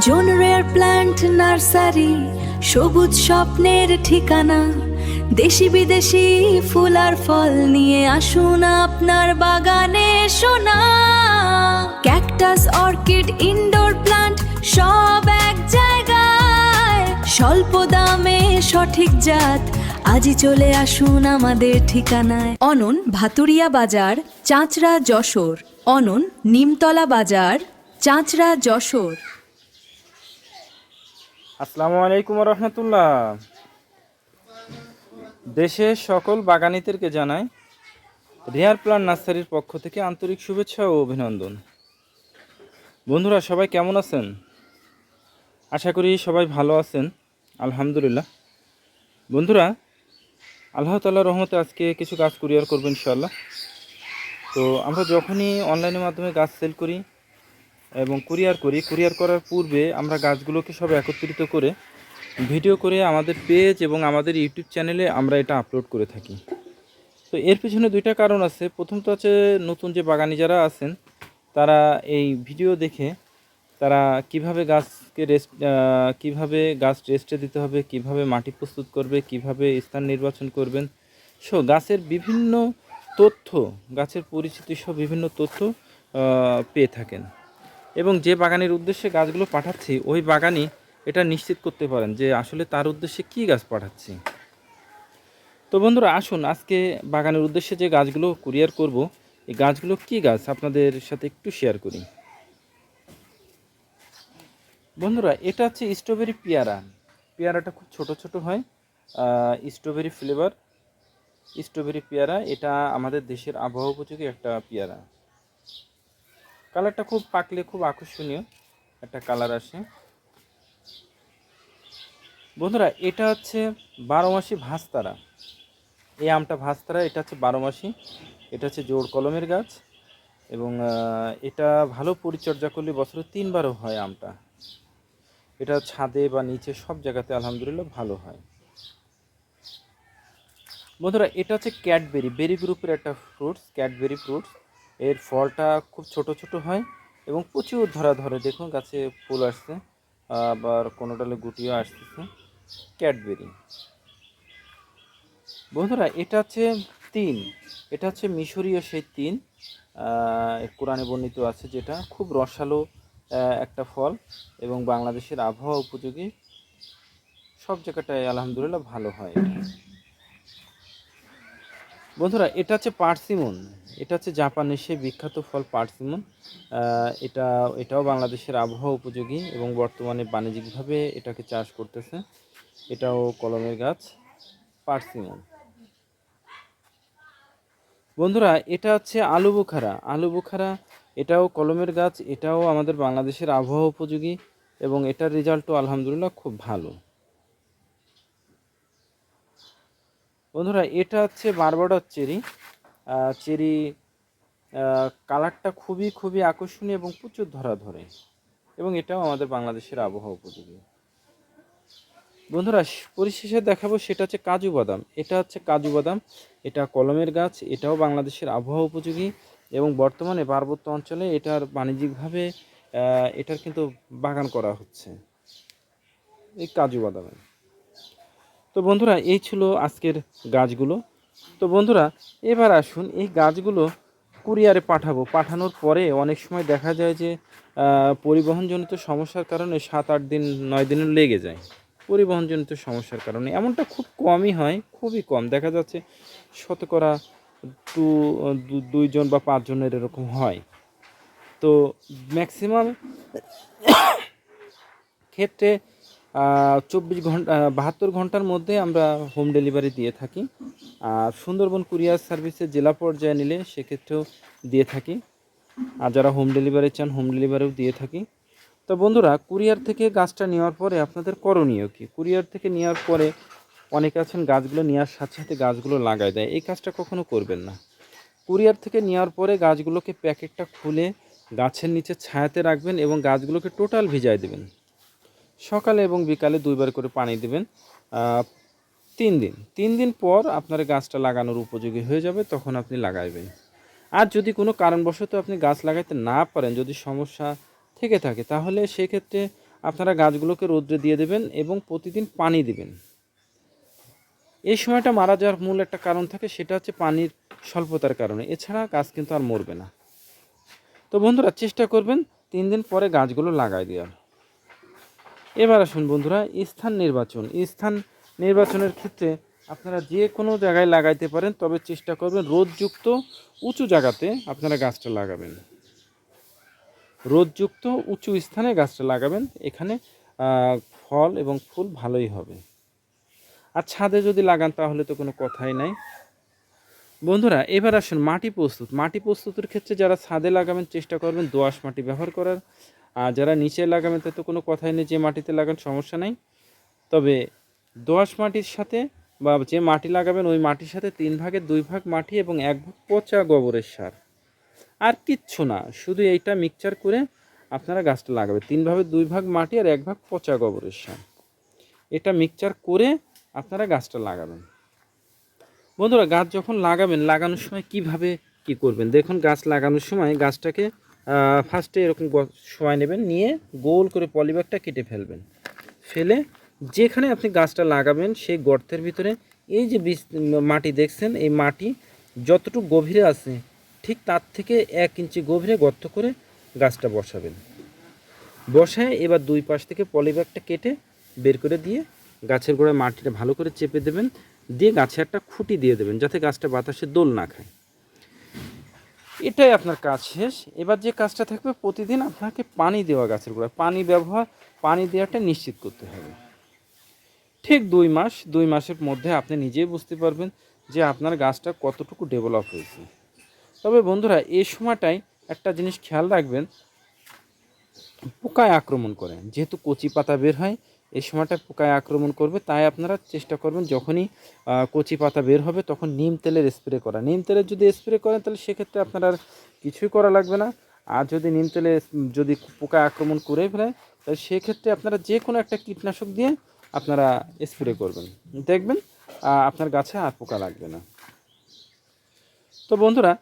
জন rare plant nursery, সবুজ স্বপ্নের ঠিকানা। দেশি বিদেশি ফুল আর ফল নিয়ে আসুন আপনার বাগানে সোনা। ক্যাকটাস, অর্কিড, ইনডোর প্ল্যান্ট সব এক জায়গায়। স্বল্প দামে সঠিক জাত, আজই চলে আসুন আমাদের ঠিকানায়। অনন, ভাতুরিয়া বাজার, চাঁচড়া, যশোর। অনন, নিমতলা বাজার, চাঁচড়া, যশোর। আসসালামু আলাইকুম রহমতুল্লাহ। দেশের সকল বাগানীদেরকে জানাই রেয়ার প্ল্যান্ট নার্সারির পক্ষ থেকে আন্তরিক শুভেচ্ছা ও অভিনন্দন। বন্ধুরা সবাই কেমন আছেন? আশা করি সবাই ভালো আছেন, আলহামদুলিল্লাহ। বন্ধুরা, আল্লাহ তাআলার রহমতে আজকে কিছু গাছ কুরিয়ার করবো ইনশাআল্লাহ। তো আমরা যখনই অনলাইনের মাধ্যমে গাছ সেল করি এবং কুরিয়ার করার পূর্বে আমরা গাছগুলোকে সব একত্রিত করে ভিডিও করে আমাদের পেজ এবং আমাদের ইউটিউব চ্যানেলে আমরা এটা আপলোড করে থাকি। তো এর পিছনে দুইটা কারণ আছে। প্রথম তো আছে, নতুন যে বাগানি যারা আছেন তারা এই ভিডিও দেখে তারা কিভাবে গাছ রেস্টে দিতে হবে, কিভাবে মাটি প্রস্তুত করবে, কিভাবে স্থান নির্বাচন করবেন, গাছের বিভিন্ন তথ্য, গাছের পরিচিতি সহ বিভিন্ন তথ্য পেয়ে থাকেন। এবং যে বাগানের উদ্দেশ্যে গাছগুলো পাঠাচ্ছি ওই বাগানি এটা নিশ্চিত করতে পারেন যে আসলে তার উদ্দেশ্যে কি গাছ পাঠাচ্ছি। তো বন্ধুরা আসুন, আজকে বাগানের উদ্দেশ্যে যে গাছগুলো কুরিয়ার করব এই গাছগুলো কি গাছ আপনাদের সাথে একটু শেয়ার করি। বন্ধুরা, এটা হচ্ছে স্ট্রবেরি পেয়ারা। পেয়ারাটা খুব ছোট ছোট হয়, স্ট্রবেরি ফ্লেভার স্ট্রবেরি পেয়ারা। এটা আমাদের দেশের আবহাওয়া উপযোগী একটা পেয়ারা। কালারটা খুব পাকলে খুব আকর্ষণীয় একটা কালার আসে। বন্ধুরা, এটা হচ্ছে 12 মাসি ভাস্তারা। এই আমটা ভাস্তারা, এটা হচ্ছে 12 মাসি। এটা হচ্ছে জোড় কলমের গাছ এবং এটা ভালো পরিচর্যা করলে বছরে 3বারও হয় আমটা। এটা ছাদে বা নিচে সব জায়গাতে আলহামদুলিল্লাহ ভালো হয়। বন্ধুরা, এটা হচ্ছে ক্যাডবেরি, বেরি গ্রুপের একটা ফ্রুটস, ক্যাডবেরি ফ্রুটস। এর ফলটা খুব ছোট ছোট হয় এবং প্রচুর ধরে। দেখুন গাছে ফুল আসছে, আবার কোনো ডালে গুটিও আসতেছে। ক্যাডবেরি। বন্ধুরা, এটা হচ্ছে তিন। এটা হচ্ছে মিশরীয় সেই তিন, কোরআনে বর্ণিত আছে, যেটা খুব রসালো একটা ফল এবং বাংলাদেশের আবহাওয়া উপযোগী। সব জায়গাটায় আলহামদুলিল্লাহ ভালো হয়। বন্ধুরা, এটা হচ্ছে পার্সিমন। এটা হচ্ছে জাপানের সেই বিখ্যাত ফল পার্সিমন। এটাও বাংলাদেশের আবহাওয়া উপযোগী এবং বর্তমানে বাণিজ্যিকভাবে এটাকে চাষ করতেছে। এটাও কলমের গাছ, পার্সিমন। বন্ধুরা, এটা হচ্ছে আলু বুখারা। এটাও কলমের গাছ, এটাও আমাদের বাংলাদেশের আবহাওয়া উপযোগী এবং এটার রেজাল্টও আলহামদুলিল্লাহ খুব ভালো। বন্ধুরা, এটা হচ্ছে বারবাডাস চেরি। কালারটা খুবই আকর্ষণীয় এবং প্রচুর ধরে এবং এটাও আমাদের বাংলাদেশের আবহাওয়া উপযোগী। বন্ধুরা, পরিশেষে দেখাবো সেটা হচ্ছে কাজু বাদাম। এটা হচ্ছে কাজু বাদাম, এটা কলমের গাছ, এটাও বাংলাদেশের আবহাওয়া উপযোগী এবং বর্তমানে পার্বত্য অঞ্চলে এটার বাণিজ্যিকভাবে এটার কিন্তু বাগান করা হচ্ছে এই কাজু বাদামের। তো বন্ধুরা, এই ছিল আজকের গাছগুলো। তো বন্ধুরা, এবার আসুন এই গাছগুলো কুরিয়ারে পাঠানোর পরে অনেক সময় দেখা যায় যে পরিবহনজনিত সমস্যার কারণে 7-8 দিন 9 দিনও লেগে যায়। পরিবহনজনিত সমস্যার কারণে এমনটা খুব কমই হয়, খুবই কম দেখা যাচ্ছে। শতকরা 2 জন বা 5 জনের এরকম হয়। তো ম্যাক্সিমাম ক্ষেত্রে 72 ঘন্টার মধ্যে আমরা হোম ডেলিভারি দিয়ে থাকি। আর সুন্দরবন কুরিয়ার সার্ভিসে জেলা পর্যায়ে নিলে সেক্ষেত্রেও দিয়ে থাকি। আর যারা হোম ডেলিভারি চান হোম ডেলিভারিও দিয়ে থাকি। তো বন্ধুরা, কুরিয়ার থেকে গাছটা নেওয়ার পরে আপনাদের করণীয় কী? কুরিয়ার থেকে নেওয়ার পরে অনেকে আছেন গাছগুলো নেওয়ার সাথে সাথে গাছগুলো লাগায় দেয়। এই কাজটা কখনো করবেন না। কুরিয়ার থেকে নেওয়ার পরে গাছগুলোকে প্যাকেটটা খুলে গাছের নিচে ছায়াতে রাখবেন এবং গাছগুলোকে টোটাল ভিজায় দেবেন। সকালে এবং বিকালে 2বার করে পানি দেবেন। 3 দিন পর আপনার গাছটা লাগানোর উপযোগী হয়ে যাবে, তখন আপনি লাগাইবেন। আর যদি কোনো কারণবশত আপনি গাছ লাগাইতে না পারেন, যদি সমস্যা থেকে থাকে, তাহলে সেক্ষেত্রে আপনারা গাছগুলোকে রোদ্রে দিয়ে দেবেন এবং প্রতিদিন পানি দেবেন। এই সময়টা মারা যাওয়ার মূল একটা কারণ থাকে, সেটা হচ্ছে পানির স্বল্পতার কারণে, এছাড়া গাছ কিন্তু আর মরবে না। তো বন্ধুরা চেষ্টা করবেন 3 দিন পরে গাছগুলো লাগাই দেওয়ার। এবার আসুন বন্ধুরা, স্থান নির্বাচনের ক্ষেত্রে আপনারা যে কোনো জায়গায় লাগাইতে পারেন, তবে চেষ্টা করবেন রোদযুক্ত উঁচু জায়গাতে আপনারা গাছটা লাগাবেন। রোদযুক্ত উঁচু স্থানে গাছটা লাগাবেন, এখানে ফল এবং ফুল ভালোই হবে। আর ছাদে যদি লাগান তাহলে তো কোনো কথাই নাই। বন্ধুরা এবার আসুন মাটি প্রস্তুতের ক্ষেত্রে যারা ছাদে লাগাবেন চেষ্টা করবেন দোআঁশ মাটি ব্যবহার করার। আর যারা নিচে লাগাবেন তা তো কোনো কথাই নেই, যে মাটিতে লাগান সমস্যা নাই। তবে দোআঁশ মাটির সাথে বা যে মাটি লাগাবেন ওই মাটির সাথে 3 ভাগের 2 ভাগ মাটি এবং 1 ভাগ পচা গোবরের সার, আর কিচ্ছু না, শুধু এইটা মিক্সচার করে আপনারা গাছটা লাগাবেন। 3 ভাগের 2 ভাগ মাটি আর 1 ভাগ পচা গোবরের সার, এটা মিক্সচার করে আপনারা গাছটা লাগাবেন। বন্ধুরা গাছ যখন লাগানোর সময় কিভাবে কি করবেন দেখুন। গাছ লাগানোর সময় গাছটাকে ফার্স্টে এরকম শোয়াই নেবেন, নিয়ে গোল করে পলিব্যাগটা কেটে ফেলবেন। ফেলে যেখানে আপনি গাছটা লাগাবেন সেই গর্তের ভিতরে এই যে মাটি দেখছেন, এই মাটি যতটুকু গভীরে আছে ঠিক তার থেকে 1 ইঞ্চি গভীরে গর্ত করে গাছটা বসাবেন। বসায় এবার 2 পাশ থেকে পলিব্যাগটা কেটে বের করে দিয়ে গাছের গোড়ায় মাটিটা ভালো করে চেপে দেবেন, দিয়ে গাছে একটা খুঁটি দিয়ে দেবেন যাতে গাছটা বাতাসে দোল না খায়। এটাই আপনার কাজ শেষ। এবার যে কাজটা থাকবে, প্রতিদিন আপনাকে পানি দেওয়া, গাছের গোড়ায় পানি দেওয়াটা নিশ্চিত করতে হবে। ঠিক 2 মাসের মধ্যে আপনি নিজেই বুঝতে পারবেন যে আপনার গাছটা কতটুকু ডেভেলপ হয়েছে। তবে বন্ধুরা এই সময়টায় একটা জিনিস খেয়াল রাখবেন, পোকায় আক্রমণ করে, যেহেতু কচি পাতা বের হয় এই সময়টা পোকায় আক্রমণ করবে। তাই আপনারা চেষ্টা করবেন যখনই কচি পাতা বের হবে তখন নিম তেলের স্প্রে করা। নিম তেলের যদি স্প্রে করেন তাহলে সেক্ষেত্রে আপনার আর কিছুই করা লাগবে না। আর যদি নিম তেলে যদি পোকায় আক্রমণ করে ফেলে তাহলে সেক্ষেত্রে আপনারা যে কোনো একটা কীটনাশক দিয়ে আপনারা স্প্রে করবেন, দেখবেন আপনার গাছে আর পোকা লাগবে না। তো বন্ধুরা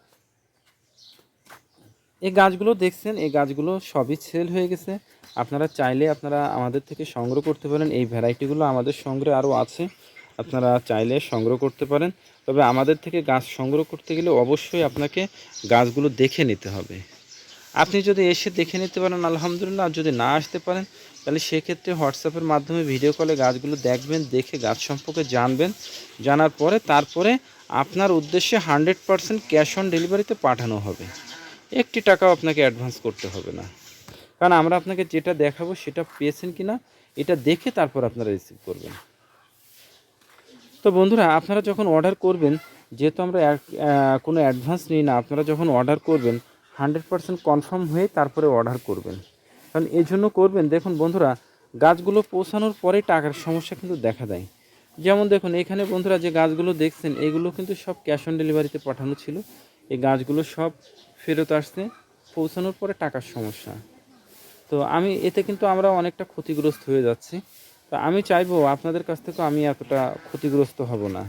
এই গাছগুলো দেখছেন, এই গাছগুলো সবই সেল হয়ে গেছে। আপনারা চাইলে আপনারা আমাদের থেকে সংগ্রহ করতে পারেন। এই ভ্যারাইটিগুলো আমাদের সংগ্রহে আরও আছে, আপনারা চাইলে সংগ্রহ করতে পারেন। তবে আমাদের থেকে গাছ সংগ্রহ করতে গেলে অবশ্যই আপনাকে গাছগুলো দেখে নিতে হবে। আপনি যদি এসে দেখে নিতে পারেন আলহামদুলিল্লাহ, আর যদি না আসতে পারেন তাহলে সেক্ষেত্রে হোয়াটসঅ্যাপের মাধ্যমে ভিডিও কলে গাছগুলো দেখবেন, দেখে গাছ সম্পর্কে জানবেন। জানার পরে তারপরে আপনার উদ্দেশ্যে 100% ক্যাশ অন ডেলিভারিতে পাঠানো হবে। 1 টাকাও আপনাকে অ্যাডভান্স করতে হবে না, কারণ আমরা আপনাকে যেটা দেখাবো সেটা পেয়েছেন কিনা এটা দেখে তারপর আপনারা রিসিভ করবেন। তো বন্ধুরা আপনারা যখন অর্ডার করবেন, যেহেতু আমরা কোনো অ্যাডভান্স নিই না, আপনারা যখন অর্ডার করবেন 100% কনফার্ম হয়ে তারপরে অর্ডার করবেন। কারণ এই জন্য করবেন, দেখুন বন্ধুরা গাছগুলো পৌঁছানোর পরে টাকার সমস্যা কিন্তু দেখা দেয়। যেমন দেখুন এখানে বন্ধুরা যে গাছগুলো দেখছেন এগুলো কিন্তু সব ক্যাশ অন ডেলিভারিতে পাঠানো ছিল। এই গাছগুলো সব ফেরত আসছে, পৌঁছানোর পরে টাকার সমস্যা। তো এতে কিন্তু আমরা অনেকটা ক্ষতিগ্রস্ত হয়ে যাচ্ছি। তো আমি চাইবো আপনাদের কাছ থেকে আমি এতটা ক্ষতিগ্রস্ত হব না।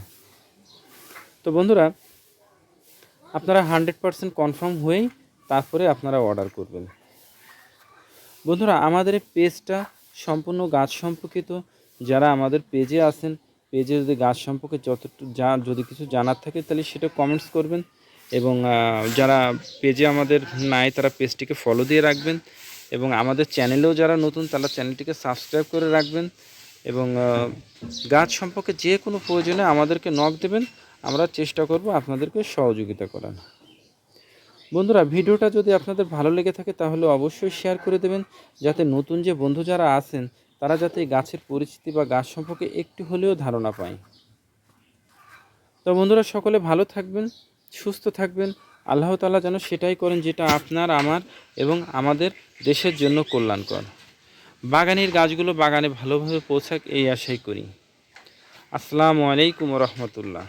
তো বন্ধুরা আপনারা 100% কনফার্ম হয়েই তারপরে আপনারা অর্ডার করবেন। বন্ধুরা আমাদের এই পেজটা সম্পূর্ণ গাছ সম্পর্কিত। যারা আমাদের পেজে আছেন, পেজে যদি গাছ সম্পর্কে যদি কিছু জানার থাকে তাহলে সেটা কমেন্টস করবেন, এবং যারা পেজে আমাদের নাই তারা পেজটিকে ফলো দিয়ে রাখবেন, এবং আমাদের চ্যানেলেও যারা নতুন তারা চ্যানেলটিকে সাবস্ক্রাইব করে রাখবেন, এবং গাছ সম্পর্কে যে কোনো প্রয়োজনে আমাদেরকে নক দেবেন, আমরা চেষ্টা করব আপনাদেরকে সহযোগিতা করার। বন্ধুরা ভিডিওটা যদি আপনাদের ভালো লেগে থাকে তাহলে অবশ্যই শেয়ার করে দেবেন, যাতে নতুন যে বন্ধু যারা আছেন তারা যাতে গাছের পরিচিতি বা গাছ সম্পর্কে একটু হলেও ধারণা পায়। তো বন্ধুরা সকলে ভালো থাকবেন, সুস্থ থাকবেন। আল্লাহ তাআলা যেন সেটাই করেন যেটা আপনার, আমার এবং আমাদের দেশের জন্য কল্যাণকর। বাগানের গাছগুলো বাগানে ভালোভাবে পৌঁছাক এই আশাই করি। আসসালামু আলাইকুম ওয়া রাহমাতুল্লাহ।